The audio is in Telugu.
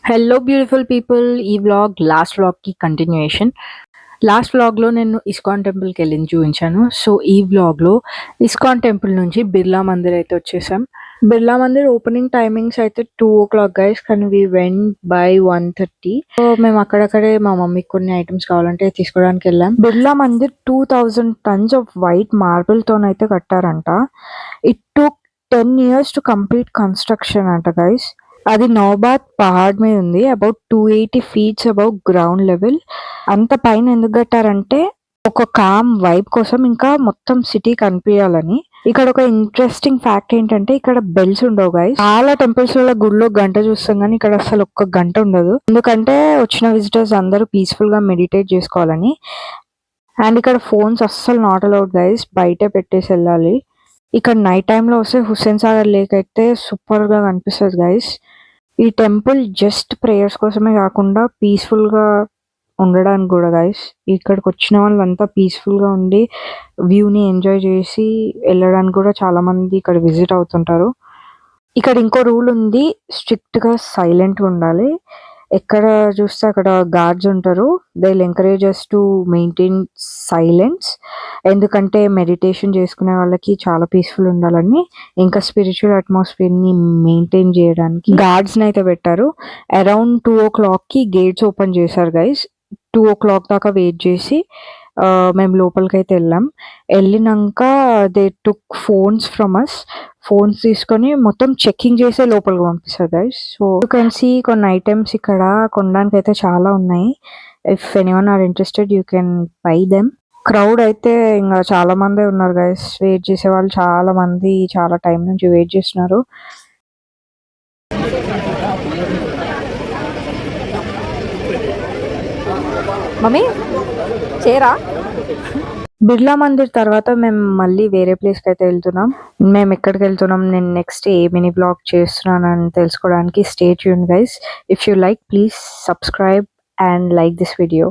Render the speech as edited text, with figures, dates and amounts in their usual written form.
Hello beautiful people. ఈ వ్లాగ్ లాస్ట్ వ్లాగ్‌కి కంటిన్యూయేషన్. లాస్ట్ వ్లాగ్‌లో నేను ఇస్కాన్ టెంపుల్‌కెళ్ళింది చూయించాను. సో, ఈ వ్లాగ్‌లో ఇస్కాన్ టెంపుల్ నుంచి బిర్లా మందిర్ అయితే వచ్చేసాం. బిర్లా మందిర్ ఓపెనింగ్ టైమింగ్స్ అయితే 2:00 గైస్. కానీ వి వెంట్ బై 1:30. సో, మేము అక్కడక్కడే మా మమ్మీకి కొన్ని ఐటెమ్స్ కావాలంటే తీసుకోవడానికెళ్ళాం. Birla Mandir 2000 tons of white మార్బుల్‌తోనైతే కట్టారంట. It took 10 years to complete construction అంట గైస్. అది నౌబాద్ పహాడ్ మీద ఉంది. About 280 feets above ground level. అంత పైన ఎందుకు కట్టారంటే ఒక కామ్ వైబ్ కోసం, ఇంకా మొత్తం సిటీ కనిపించాలని. ఇక్కడ ఒక ఇంట్రెస్టింగ్ ఫ్యాక్ట్ ఏంటంటే ఇక్కడ బెల్స్ ఉండవు గైస్. చాలా టెంపుల్స్ లో గుడిలో గంట చూస్తాం కానీ ఇక్కడ అసలు ఒక్క గంట ఉండదు. ఎందుకంటే వచ్చిన విజిటర్స్ అందరూ పీస్ఫుల్ గా మెడిటేట్ చేసుకోవాలని. అండ్ ఇక్కడ ఫోన్స్ అస్సలు నాట్ అలౌడ్ గైస్. బయటే పెట్టేసి వెళ్ళాలి. ఇక్కడ నైట్ టైంలో వస్తే హుస్సేన్ సాగర్ లేక్ అయితే సూపర్ గా కనిపిస్తుంది గైస్. ఈ టెంపుల్ జస్ట్ ప్రేయర్స్ కోసమే కాకుండా పీస్ఫుల్గా ఉండడానికి కూడా గైస్. ఇక్కడికి వచ్చిన వాళ్ళంతా పీస్ఫుల్గా ఉండి వ్యూని ఎంజాయ్ చేసి వెళ్ళడానికి కూడా చాలా మంది ఇక్కడ విజిట్ అవుతుంటారు. ఇక్కడ ఇంకో రూల్ ఉంది, స్ట్రిక్ట్గా సైలెంట్గా ఉండాలి. ఎక్కడ చూస్తే అక్కడ గార్డ్స్ ఉంటారు. They will encourage us to maintain silence. ఎందుకంటే మెడిటేషన్ చేసుకునే వాళ్ళకి చాలా పీస్ఫుల్ ఉండాలని, ఇంకా స్పిరిచువల్ అట్మాస్ఫియర్ని మెయింటైన్ చేయడానికి గార్డ్స్ని అయితే పెట్టారు. అరౌండ్ 2:00కి గేట్స్ ఓపెన్ చేశారు గైస్. 2:00 దాకా వెయిట్ చేసి మేము లోపలికి అయితే వెళ్ళినాక they took phones from us. Phones తీసుకొని మొత్తం చెకింగ్ చేసే లోపలికి పంపిస్తారు guys. So you can see కొన్ని ఐటమ్స్ ఇక్కడ కొనడానికి అయితే చాలా ఉన్నాయి. If anyone are interested you can buy them. Crowd అయితే ఇంకా చాలా మందే ఉన్నారు గైస్. వెయిట్ చేసే వాళ్ళు చాలా మంది చాలా టైం నుంచి వెయిట్ చేస్తున్నారు. మమ్మీ చేరా. బిర్లా మందిర్ తర్వాత మేము మళ్ళీ వేరే ప్లేస్కి అయితే వెళ్తున్నాం. మేము ఎక్కడికి వెళ్తున్నాం, నేను నెక్స్ట్ ఏ మినీ బ్లాగ్ చేస్తున్నానని తెలుసుకోవడానికి stay tune guys. If you like please subscribe and like this video.